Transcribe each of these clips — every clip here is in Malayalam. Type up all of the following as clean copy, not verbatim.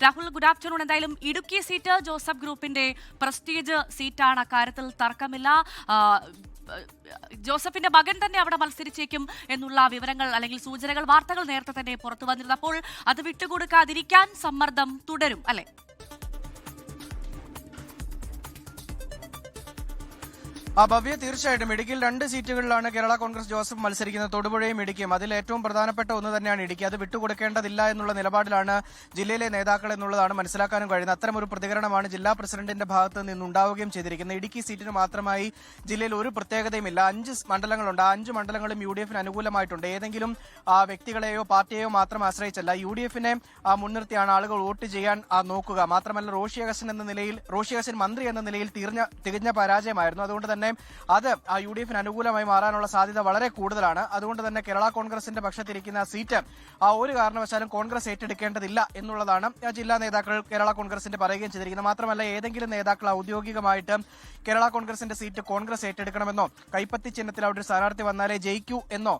Rahul, good afternoon. എന്തായാലും ഇടുക്കി സീറ്റ് ജോസഫ് ഗ്രൂപ്പിന്റെ പ്രസ്റ്റീജ് സീറ്റാണ്, അക്കാര്യത്തിൽ തർക്കമില്ല. ജോസഫിന്റെ മകൻ തന്നെ അവിടെ മത്സരിച്ചേക്കും എന്നുള്ള വിവരങ്ങൾ അല്ലെങ്കിൽ സൂചനകൾ, വാർത്തകൾ നേരത്തെ തന്നെ പുറത്തു വന്നിരുന്നു. അപ്പോൾ അത് വിട്ടുകൊടുക്കാതിരിക്കാൻ സമ്മർദ്ദം തുടരും അല്ലെ? ഭവ്യ, തീർച്ചയായിട്ടും ഇടുക്കിയിൽ 2 സീറ്റുകളിലാണ് കേരള കോൺഗ്രസ് ജോസഫ് മത്സരിക്കുന്നത്, തൊടുപുഴയും ഇടുക്കിയും. അതിൽ ഏറ്റവും പ്രധാനപ്പെട്ട ഒന്ന് തന്നെയാണ് ഇടുക്കി. അത് വിട്ടുകൊടുക്കേണ്ടതില്ല എന്നുള്ള നിലപാടിലാണ് ജില്ലയിലെ നേതാക്കൾ എന്നുള്ളതാണ് മനസ്സിലാക്കാനും കഴിയുന്നത്. അത്തരമൊരു പ്രതികരണമാണ് ജില്ലാ പ്രസിഡന്റിന്റെ ഭാഗത്ത് നിന്നുണ്ടാവുകയും ചെയ്തിരിക്കുന്നത്. ഇടുക്കി സീറ്റിന് മാത്രമായി ജില്ലയിൽ ഒരു പ്രത്യേകതയുമില്ല. 5 മണ്ഡലങ്ങളുണ്ട്. ആ 5 മണ്ഡലങ്ങളും UDF-ന് അനുകൂലമായിട്ടുണ്ട്. ഏതെങ്കിലും വ്യക്തികളെയോ പാർട്ടിയെയോ മാത്രം ആശ്രയിച്ചല്ല, UDF-നെ മുൻനിർത്തിയാണ് ആളുകൾ വോട്ട് ചെയ്യാൻ നോക്കുക. മാത്രമല്ല, റോഷി അഗസ്റ്റിൻ മന്ത്രി എന്ന നിലയിൽ തികഞ്ഞ പരാജയമായിരുന്നു. അതുകൊണ്ട് തന്നെ അത് UDF-ന് അനുകൂലമായി മാറാനുള്ള സാധ്യത വളരെ കൂടുതലാണ്. അതുകൊണ്ട് തന്നെ കേരള കോൺഗ്രസിന്റെ പക്ഷത്തിരിക്കുന്ന സീറ്റ് ഒരു കാരണവശാലും കോൺഗ്രസ് ഏറ്റെടുക്കേണ്ടതില്ല എന്നുള്ളതാണ് ജില്ലാ നേതാക്കൾ കേരള കോൺഗ്രസിന്റെ പറയുകയും ചെയ്തിരിക്കുന്നത്. മാത്രമല്ല, ഏതെങ്കിലും നേതാക്കൾ ഔദ്യോഗികമായിട്ട് കേരള കോൺഗ്രസിന്റെ സീറ്റ് കോൺഗ്രസ് ഏറ്റെടുക്കണമെന്നോ കൈപ്പത്തി ചിഹ്നത്തിൽ അവിടെ ഒരു സ്ഥാനാർത്ഥി വന്നാലേ ജയിക്കൂ എന്നോ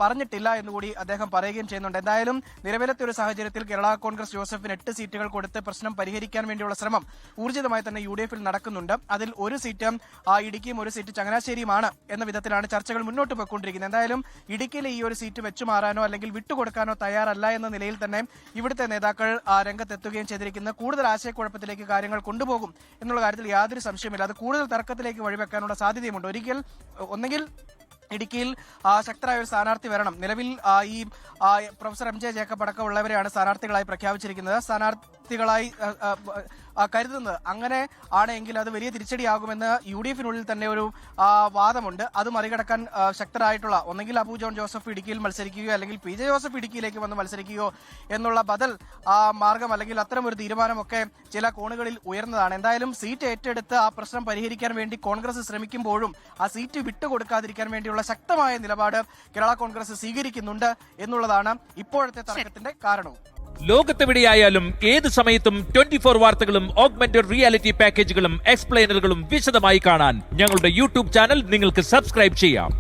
പറഞ്ഞിട്ടില്ല എന്നുകൂടി അദ്ദേഹം പറയുകയും ചെയ്യുന്നുണ്ട്. എന്തായാലും നിലവിലത്തെ ഒരു സാഹചര്യത്തിൽ കേരള കോൺഗ്രസ് ജോസഫിന് 8 സീറ്റുകൾ കൊടുത്ത് പ്രശ്നം പരിഹരിക്കാൻ വേണ്ടിയുള്ള ശ്രമം ഊർജിതമായി തന്നെ UDF-ൽ നടക്കുന്നുണ്ട്. അതിൽ ഒരു സീറ്റ് ഇടുക്കിയും ഒരു സീറ്റ് ചങ്ങനാശ്ശേരിയുമാണ് എന്ന വിധത്തിലാണ് ചർച്ചകൾ മുന്നോട്ട് പോയിക്കൊണ്ടിരിക്കുന്നത്. എന്തായാലും ഇടുക്കിയിലെ ഈ ഒരു സീറ്റ് വെച്ചുമാറാനോ അല്ലെങ്കിൽ വിട്ടുകൊടുക്കാനോ തയ്യാറല്ല എന്ന നിലയിൽ തന്നെ ഇവിടുത്തെ നേതാക്കൾ രംഗത്തെത്തുകയും ചെയ്തിരിക്കുന്നത് കൂടുതൽ ആശയക്കുഴപ്പത്തിലേക്ക് കാര്യങ്ങൾ കൊണ്ടുപോകും എന്നുള്ള കാര്യത്തിൽ യാതൊരു സംശയമില്ല. അത് കൂടുതൽ തർക്കത്തിലേക്ക് വഴിവെക്കാനുള്ള സാധ്യതയുമുണ്ട്. ഒന്നെങ്കിൽ ഇടുക്കിയിൽ ശക്തരായ ഒരു സ്ഥാനാർത്ഥി വരണം. നിലവിൽ ഈ പ്രൊഫസർ MJ ജേക്കബ് അടക്കമുള്ളവരെയാണ് സ്ഥാനാർത്ഥികളായി പ്രഖ്യാപിച്ചിരിക്കുന്നത്. സ്ഥാനാർത്ഥികളായി കരുതുന്നത് അങ്ങനെ ആണെങ്കിൽ അത് വലിയ തിരിച്ചടിയാകുമെന്ന് UDF-നുള്ളിൽ തന്നെ ഒരു വാദമുണ്ട്. അത് മറികടക്കാൻ ശക്തരായിട്ടുള്ള ഒന്നെങ്കിൽ അബു ജോൺ ജോസഫ് ഇടുക്കിയിൽ മത്സരിക്കുകയോ അല്ലെങ്കിൽ PJ ജോസഫ് ഇടുക്കിയിലേക്ക് വന്ന് മത്സരിക്കുകയോ എന്നുള്ള ബദൽ മാർഗം അല്ലെങ്കിൽ അത്തരം ഒരു തീരുമാനമൊക്കെ ചില കോണുകളിൽ ഉയർന്നതാണ്. എന്തായാലും സീറ്റ് ഏറ്റെടുത്ത് ആ പ്രശ്നം പരിഹരിക്കാൻ വേണ്ടി കോൺഗ്രസ് ശ്രമിക്കുമ്പോഴും ആ സീറ്റ് വിട്ടുകൊടുക്കാതിരിക്കാൻ വേണ്ടിയുള്ള ശക്തമായ നിലപാട് കേരള കോൺഗ്രസ് സ്വീകരിക്കുന്നുണ്ട് എന്നുള്ളതാണ് ഇപ്പോഴത്തെ തർക്കത്തിന്റെ കാരണവും. ലോകത്തെവിടെയായാലും ഏത് സമയത്തും 24 വാർത്തകളും ഓഗ്മെന്റഡ് റിയാലിറ്റി പാക്കേജുകളും എക്സ്പ്ലെയിനറുകളും വിശദമായി കാണാൻ ഞങ്ങളുടെ YouTube ചാനൽ നിങ്ങൾക്ക് സബ്സ്ക്രൈബ് ചെയ്യാം.